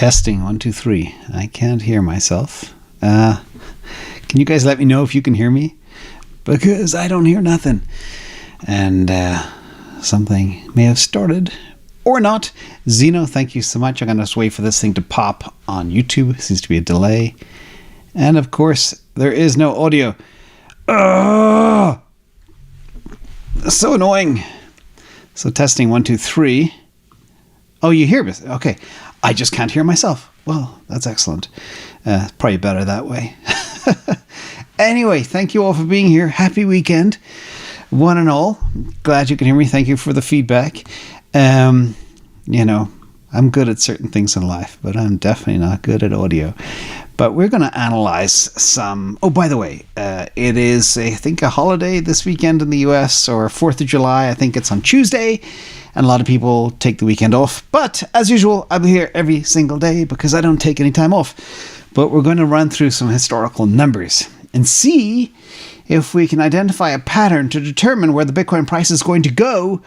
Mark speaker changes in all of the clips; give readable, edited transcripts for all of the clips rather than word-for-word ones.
Speaker 1: Testing 1, 2, 3. I can't hear myself. Can you guys let me know if you can hear me? Because I don't hear nothing. And something may have started or not. Zeno, thank you so much. I'm going to just wait for this thing to pop on YouTube. Seems to be a delay. And of course, there is no audio. So annoying. So testing 1, 2, 3. Oh, you hear me? Okay. I just can't hear myself. Well, that's excellent. Probably better that way. Anyway, thank you all for being here. Happy weekend, one and all. Glad you can hear me. Thank you for the feedback. You know, I'm good at certain things in life, but I'm definitely not good at audio. But we're going to analyze some... Oh, by the way, it is, I think, a holiday this weekend in the US, or 4th of July. I think it's on Tuesday. And a lot of people take the weekend off. But, as usual, I'll be here every single day because I don't take any time off. But we're going to run through some historical numbers and see if we can identify a pattern to determine where the Bitcoin price is going to go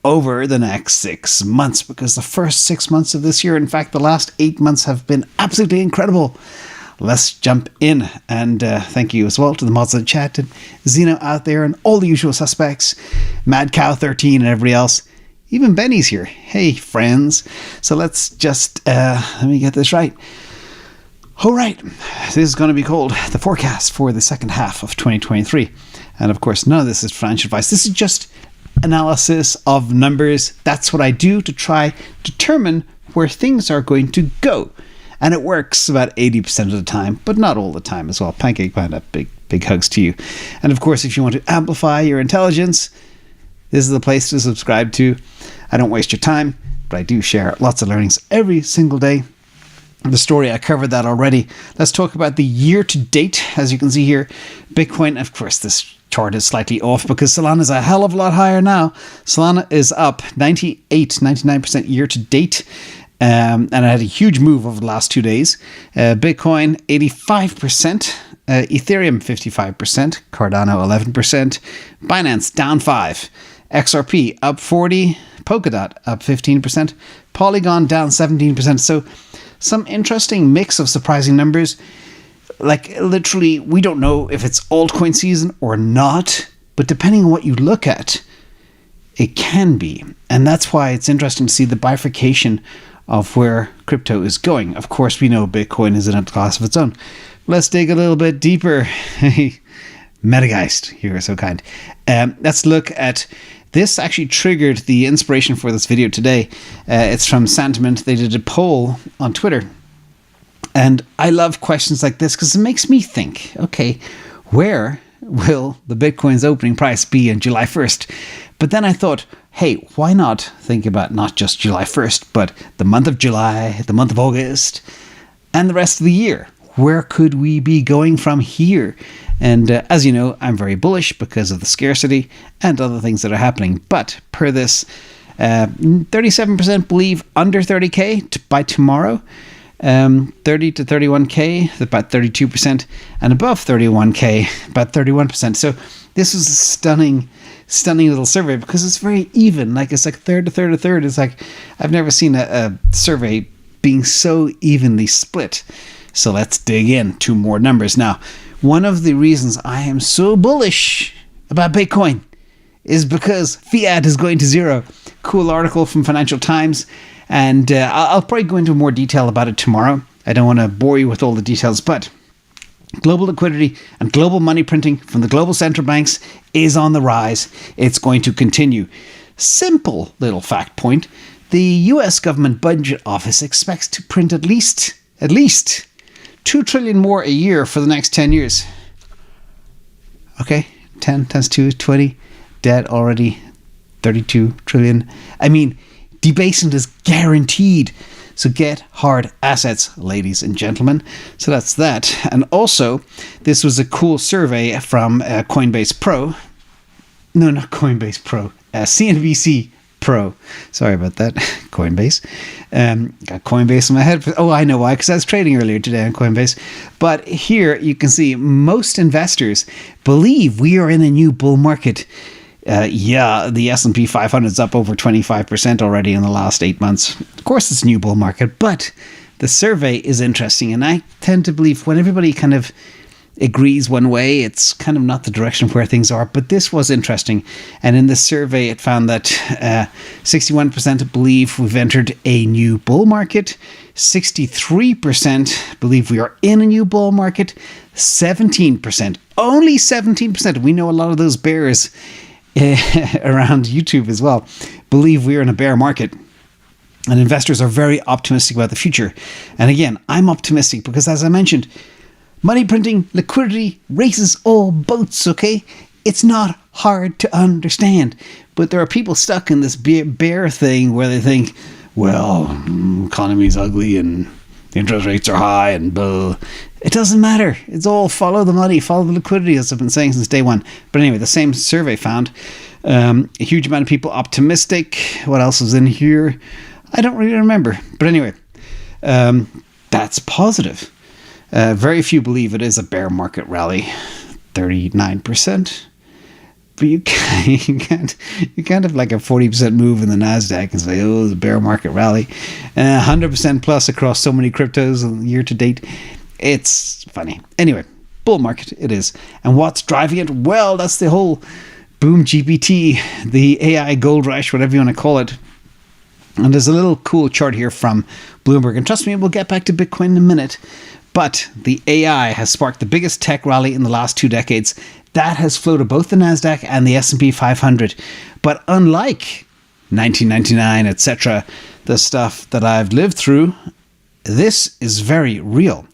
Speaker 1: over the next 6 months. Because the first 6 months of this year, in fact, the last 8 months have been absolutely incredible. Let's jump in. And thank you as well to the mods of the chat and Zeno out there and all the usual suspects. Mad Cow 13 and everybody else. Even Benny's here. Hey, friends. So let's just, let me get this right. All right. This is going to be called the forecast for the second half of 2023. And of course, none of this is financial advice. This is just analysis of numbers. That's what I do to try to determine where things are going to go. And it works about 80% of the time, but not all the time as well. Pancake Panda, big hugs to you. And of course, if you want to amplify your intelligence, this is the place to subscribe to. I don't waste your time, but I do share lots of learnings every single day. The story, I covered that already. Let's talk about the year to date. As you can see here, Bitcoin, of course, this chart is slightly off because Solana is a hell of a lot higher now. Solana is up 99% year to date. And it had a huge move over the last 2 days. Bitcoin, 85%. Ethereum, 55%. Cardano, 11%. Binance, down 5%. XRP, up 40%. Polkadot, up 15%. Polygon, down 17%. So some interesting mix of surprising numbers. Like, literally, we don't know if it's altcoin season or not. But depending on what you look at, it can be. And that's why it's interesting to see the bifurcation of where crypto is going. Of course, we know Bitcoin is in a class of its own. Let's dig a little bit deeper. Metageist, you're so kind. Let's look at this. Actually triggered the inspiration for this video today. It's from Santiment. They did a poll on Twitter. And I love questions like this because it makes me think, okay, where will the Bitcoin's opening price be on July 1st? But then I thought, hey, why not think about not just July 1st, but the month of July, the month of August, and the rest of the year? Where could we be going from here? And as you know, I'm very bullish because of the scarcity and other things that are happening. But per this, 37% believe under 30K by tomorrow. 30 to 31K, about 32%, and above 31K, about 31%. So this is a stunning little survey because it's very even. Like, it's like third to third to third. It's like, I've never seen a survey being so evenly split. So let's dig in to more numbers. Now, one of the reasons I am so bullish about Bitcoin is because fiat is going to zero. Cool article from Financial Times. And I'll probably go into more detail about it tomorrow. I don't want to bore you with all the details, but global liquidity and global money printing from the global central banks is on the rise. It's going to continue. Simple little fact point. The US Government Budget Office expects to print at least 2 trillion more a year for the next 10 years. Okay, 10 times 2, 20. Debt already 32 trillion. I mean, debasement is guaranteed. So get hard assets, ladies and gentlemen. So that's that. And also, this was a cool survey from Coinbase Pro. No, not Coinbase Pro. CNBC Pro. Sorry about that. Coinbase. Got Coinbase in my head. Oh, I know why. Because I was trading earlier today on Coinbase. But here you can see most investors believe we are in a new bull market. The S&P 500 is up over 25% already in the last 8 months. Of course, it's a new bull market, but the survey is interesting, and I tend to believe when everybody kind of agrees one way, it's kind of not the direction where things are. But this was interesting, and in this survey it found that 61% believe we've entered a new bull market, 63% believe we are in a new bull market, 17%, only 17%, we know a lot of those bears around YouTube as well, believe we're in a bear market. And investors are very optimistic about the future. And again, I'm optimistic because, as I mentioned, money printing, liquidity, raises all boats, okay? It's not hard to understand. But there are people stuck in this bear thing where they think, well, economy's ugly and interest rates are high and blah. It doesn't matter. It's all follow the money, follow the liquidity, as I've been saying since day one. But anyway, the same survey found a huge amount of people optimistic. What else is in here? I don't really remember. But anyway, that's positive. Very few believe it is a bear market rally, 39%. But you can't have like a 40% move in the NASDAQ and say, oh, it's a bear market rally. 100% plus across so many cryptos year to date. It's funny. Anyway, bull market it is. And what's driving it? Well, that's the whole boom GPT, the AI gold rush, whatever you want to call it. And there's a little cool chart here from Bloomberg. And trust me, we'll get back to Bitcoin in a minute. But the AI has sparked the biggest tech rally in the last 2 decades. That has floated both the NASDAQ and the S&P 500. But unlike 1999, etc., the stuff that I've lived through, this is very real.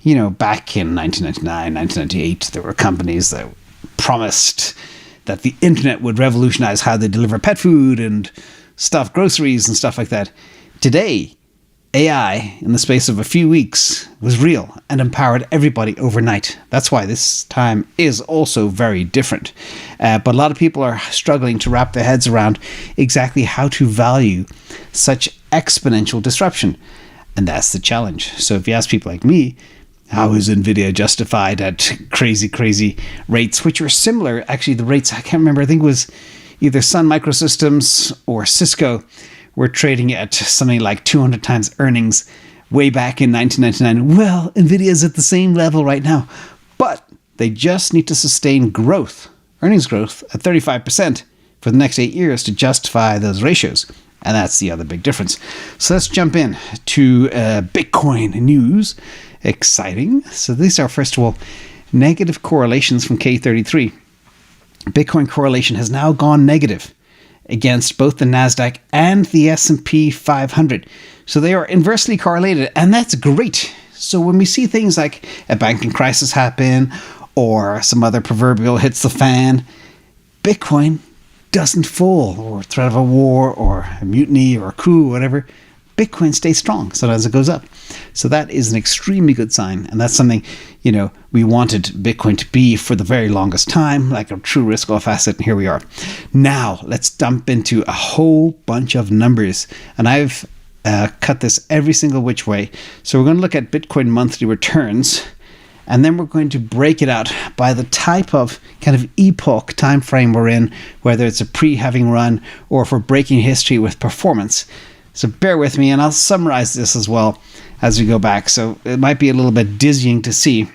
Speaker 1: You know, back in 1999, 1998, there were companies that promised that the internet would revolutionize how they deliver pet food and stuff, groceries and stuff like that. Today, AI, in the space of a few weeks, was real and empowered everybody overnight. That's why this time is also very different. But a lot of people are struggling to wrap their heads around exactly how to value such exponential disruption. And that's the challenge. So if you ask people like me, how is NVIDIA justified at crazy rates, which are similar, actually the rates, I can't remember, I think it was either Sun Microsystems or Cisco were trading at something like 200 times earnings way back in 1999. Well, NVIDIA is at the same level right now, but they just need to sustain growth, earnings growth at 35% for the next 8 years to justify those ratios. And that's the other big difference. So let's jump in to Bitcoin news. Exciting. So these are, first of all, negative correlations from K33. Bitcoin correlation has now gone negative against both the NASDAQ and the S&P 500. So they are inversely correlated, and that's great. So when we see things like a banking crisis happen or some other proverbial hits the fan, Bitcoin doesn't fall, or threat of a war or a mutiny or a coup or whatever. Bitcoin stays strong. Sometimes it goes up. So that is an extremely good sign. And that's something, you know, we wanted Bitcoin to be for the very longest time, like a true risk-off asset. And here we are. Now, let's dump into a whole bunch of numbers. And I've cut this every single which way. So we're going to look at Bitcoin monthly returns. And then we're going to break it out by the type of kind of epoch time frame we're in, whether it's a pre-halving run or if we're breaking history with performance. So bear with me, and I'll summarize this as well as we go back. So it might be a little bit dizzying to see.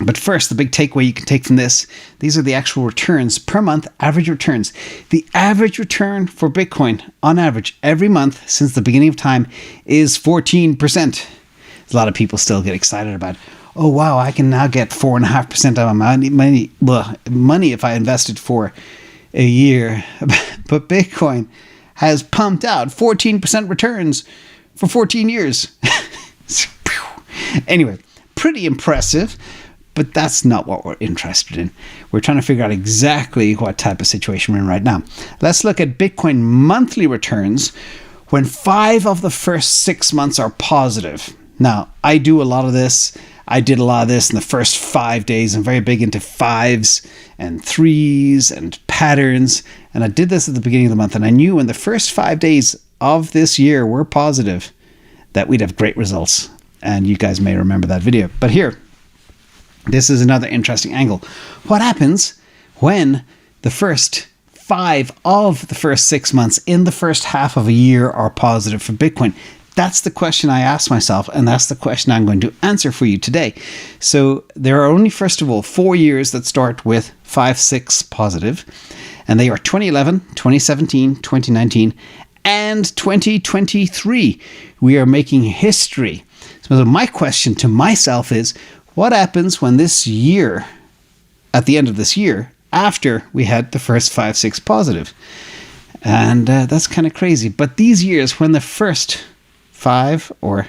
Speaker 1: But first, the big takeaway you can take from this, these are the actual returns per month, average returns. The average return for Bitcoin, on average, every month since the beginning of time is 14%. A lot of people still get excited about, oh, wow, I can now get 4.5% of my money if I invested for a year. But Bitcoin has pumped out 14% returns for 14 years. Anyway, pretty impressive, but that's not what we're interested in. We're trying to figure out exactly what type of situation we're in right now. Let's look at Bitcoin monthly returns when 5 of the first 6 months are positive. Now, I do a lot of this. I did a lot of this in the first 5 days. I'm very big into 5s and 3s and patterns. And I did this at the beginning of the month. And I knew when the first 5 days of this year were positive that we'd have great results. And you guys may remember that video. But here, this is another interesting angle. What happens when the first 5 of the first 6 months in the first half of a year are positive for Bitcoin? That's the question I asked myself, and that's the question I'm going to answer for you today. So there are only, first of all, 4 years that start with 5-6 positive, and they are 2011, 2017, 2019, and 2023. We are making history. So my question to myself is, what happens when this year, at the end of this year, after we had the first 5-6 positive? And that's kind of crazy. But these years, when the first 5 of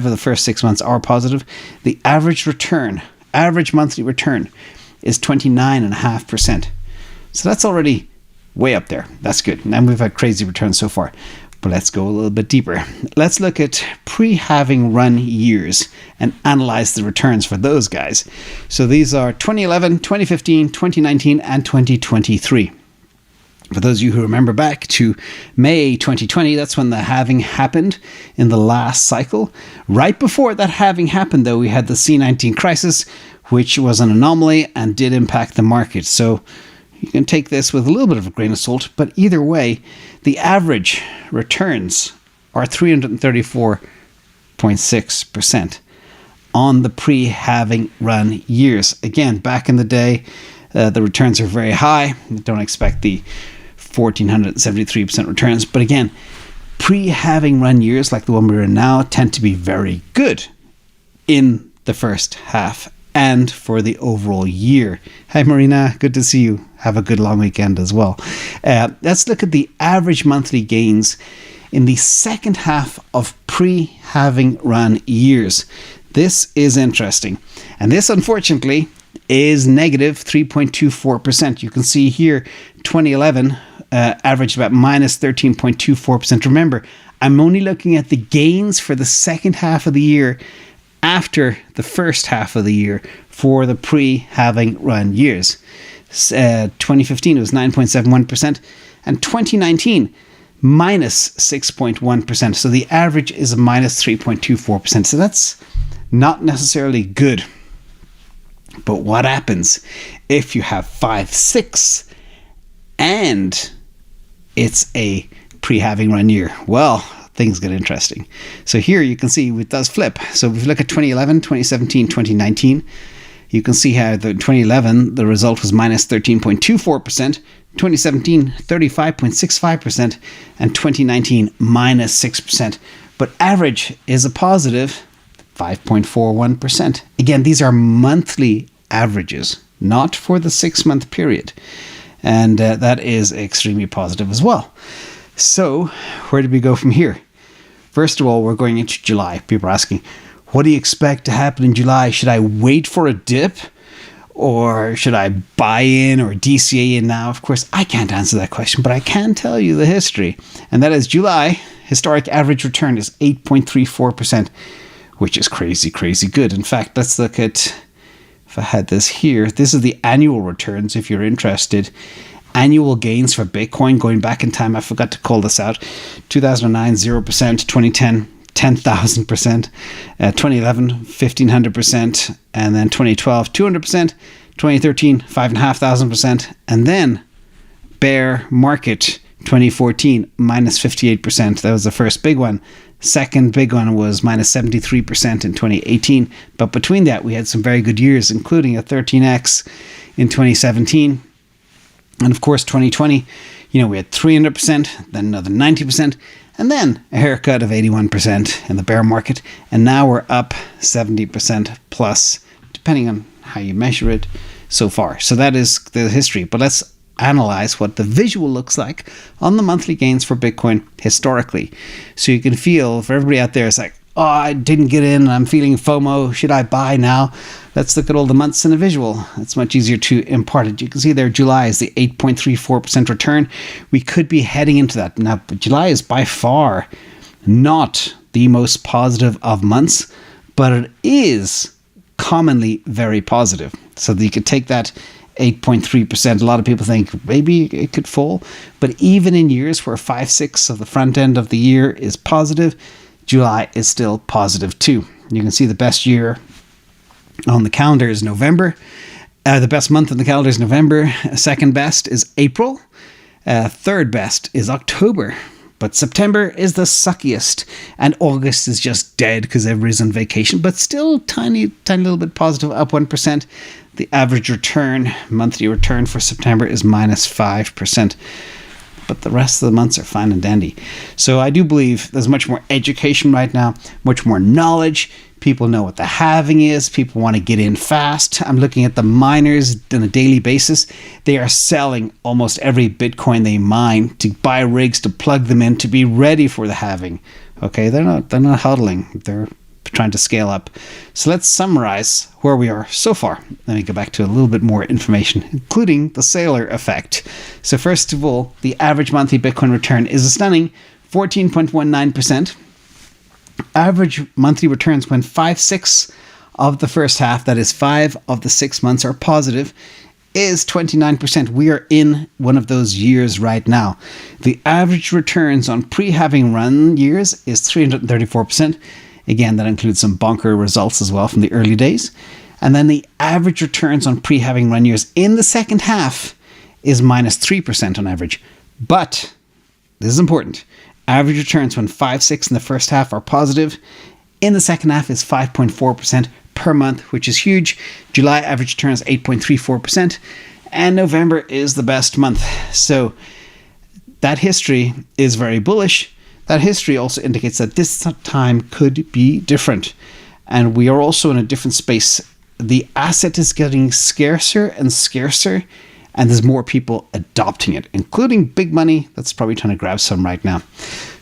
Speaker 1: the first 6 months are positive, the average monthly return is 29.5%. So that's already way up there. That's good. And we've had crazy returns so far. But let's go a little bit deeper. Let's look at pre-halving run years and analyze the returns for those guys. So these are 2011, 2015, 2019, and 2023. For those of you who remember back to May 2020, that's when the halving happened in the last cycle. Right before that halving happened, though, we had the C19 crisis, which was an anomaly and did impact the market. So you can take this with a little bit of a grain of salt, but either way, the average returns are 334.6% on the pre-halving run years. Again, back in the day, the returns are very high. Don't expect the 1,473% returns. But again, pre-halving run years like the one we're in now tend to be very good in the first half and for the overall year. Hi, Marina. Good to see you. Have a good long weekend as well. Let's look at the average monthly gains in the second half of pre-halving run years. This is interesting. And this, unfortunately, is negative 3.24%. You can see here, 2011 averaged about minus 13.24%. Remember, I'm only looking at the gains for the second half of the year after the first half of the year for the pre-halving run years. 2015 was 9.71%, and 2019 minus 6.1%. So the average is a minus 3.24%. So that's not necessarily good. But what happens if you have 5-6 and it's a pre-halving run year? Well, things get interesting. So here you can see it does flip. So if you look at 2011, 2017, 2019, you can see how the 2011, the result was minus 13.24%, 2017, 35.65%, and 2019, minus 6%. But average is a positive 5.41%. Again, these are monthly averages, not for the 6-month period. And that is extremely positive as well. So where do we go from here? First of all, we're going into July. People are asking, what do you expect to happen in July? Should I wait for a dip? Or should I buy in or DCA in now? Of course, I can't answer that question, but I can tell you the history. And that is July, historic average return is 8.34%, which is crazy, crazy good. In fact, let's look at, if I had this here, this is the annual returns if you're interested. Annual gains for Bitcoin going back in time. I forgot to call this out. 2009, 0%, 2010, 10,000%, 2011, 1,500%, and then 2012, 200%, 2013, 5,500%, and then bear market 2014, minus 58%. That was the first big one. Second big one was minus 73% in 2018. But between that, we had some very good years, including a 13x in 2017. And of course, 2020, we had 300%, then another 90%, and then a haircut of 81% in the bear market. And now we're up 70% plus, depending on how you measure it so far. So that is the history. But let's analyze what the visual looks like on the monthly gains for Bitcoin historically. So you can feel, for everybody out there, it's like, oh, I didn't get in, I'm feeling FOMO, should I buy now? Let's look at all the months in a visual. It's much easier to impart it. You can see there July is the 8.34% return. We could be heading into that. Now, but July is by far not the most positive of months, but it is commonly very positive. So that you could take that 8.3%. A lot of people think maybe it could fall. But even in years where 5-6 of the front end of the year is positive, July is still positive too. You can see the best year on the calendar is November. The best month on the calendar is November. Second best is April. Third best is October. But September is the suckiest, and August is just dead because everybody's on vacation, but still tiny little bit positive, up 1%. The average monthly return for September is minus 5%. But the rest of the months are fine and dandy. So I do believe there's much more education right now, much more knowledge. People know what the halving is. People want to get in fast. I'm looking at the miners on a daily basis. They are selling almost every Bitcoin they mine to buy rigs to plug them in to be ready for the halving. Okay, they're not huddling. They're trying to scale up. So let's summarize where we are so far. Let me go back to a little bit more information, including the Saylor Effect. So first of all, the average monthly Bitcoin return is a stunning 14.19%. Average monthly returns when 5/6 of the first half, that is 5 of the 6 months, are positive, is 29%. We are in one of those years right now. The average returns on pre-halving run years is 334%. Again, that includes some bonker results as well from the early days. And then the average returns on pre-halving run years in the second half is minus 3% on average. But, this is important, average returns when 5/6 in the first half are positive. In the second half is 5.4% per month, which is huge. July average returns 8.34%. And November is the best month. So that history is very bullish. That history also indicates that this time could be different. And we are also in a different space. The asset is getting scarcer and scarcer, and there's more people adopting it, including big money that's probably trying to grab some right now.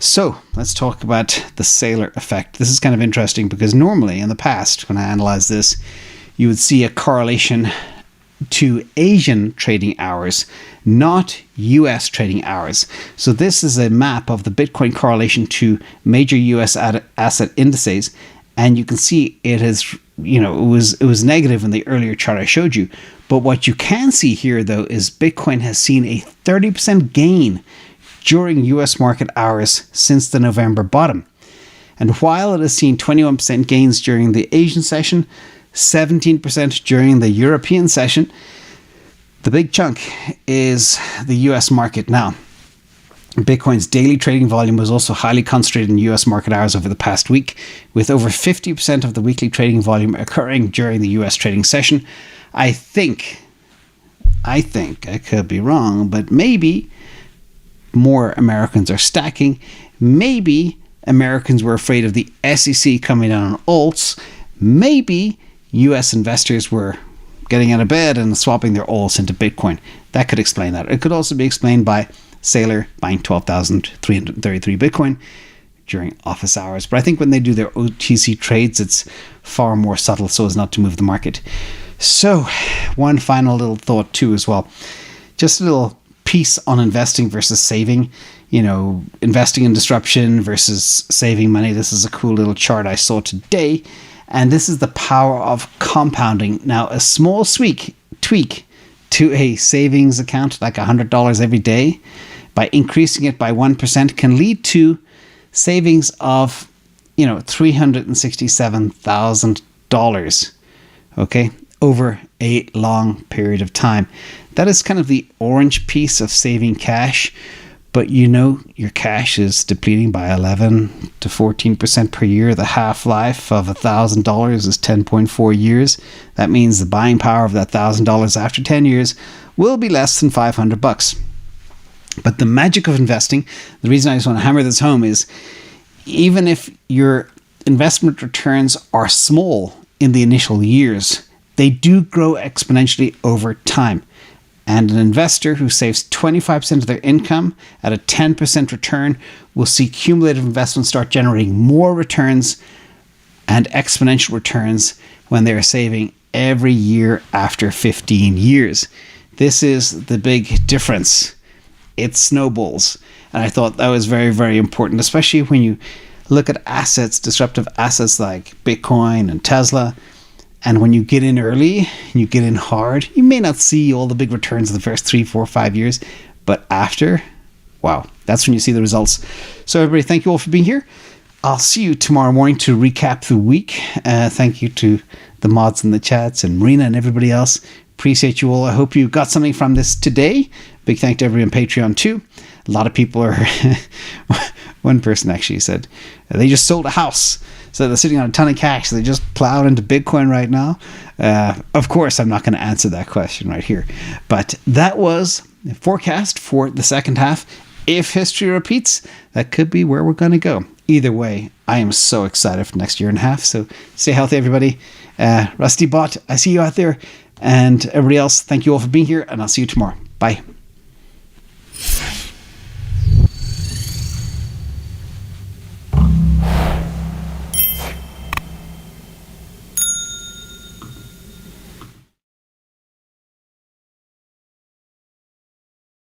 Speaker 1: So let's talk about the Saylor Effect. This is kind of interesting because normally in the past, when I analyze this, you would see a correlation to Asian trading hours, not US trading hours. So this is a map of the Bitcoin correlation to major US asset indices, and you can see it has, it was negative in the earlier chart I showed you. But what you can see here though is Bitcoin has seen a 30% gain during US market hours since the November bottom. And while it has seen 21% gains during the Asian session, 17% during the European session, the big chunk is the US market now. Bitcoin's daily trading volume was also highly concentrated in US market hours over the past week, with over 50% of the weekly trading volume occurring during the US trading session. I think, I could be wrong, but maybe more Americans are stacking. Maybe Americans were afraid of the SEC coming down on alts. Maybe US investors were getting out of bed and swapping their alts into Bitcoin. That could explain that. It could also be explained by Saylor buying 12,333 Bitcoin during office hours. But I think when they do their OTC trades, it's far more subtle so as not to move the market. So one final little thought too as well. Just a little piece on investing versus saving. Investing in disruption versus saving money. This is a cool little chart I saw today. And this is the power of compounding. Now, a small tweak to a savings account, like $100 every day, by increasing it by 1% can lead to savings of, $367,000, okay, over a long period of time. That is kind of the orange piece of saving cash. But your cash is depleting by 11 to 14% per year. The half-life of $1,000 is 10.4 years. That means the buying power of that $1,000 after 10 years will be less than $500. But the magic of investing, the reason I just want to hammer this home is, even if your investment returns are small in the initial years, they do grow exponentially over time. And an investor who saves 25% of their income at a 10% return will see cumulative investments start generating more returns and exponential returns when they're saving every year after 15 years. This is the big difference. It snowballs. And I thought that was very, very important, especially when you look at assets, disruptive assets like Bitcoin and Tesla. And when you get in early and you get in hard, you may not see all the big returns in the first 3, 4, 5 years. But after, wow, that's when you see the results. So everybody, thank you all for being here. I'll see you tomorrow morning to recap the week. Thank you to the mods in the chats and Marina and everybody else. Appreciate you all. I hope you got something from this today. Big thank to everybody on Patreon too. A lot of people are One person actually said they just sold a house, so they're sitting on a ton of cash. So they just plowed into Bitcoin right now. Of course, I'm not going to answer that question right here, but that was the forecast for the second half. If history repeats, that could be where we're going to go. Either way, I am so excited for the next year and a half. So stay healthy, everybody. Rusty Bot, I see you out there. And everybody else, thank you all for being here, and I'll see you tomorrow. Bye.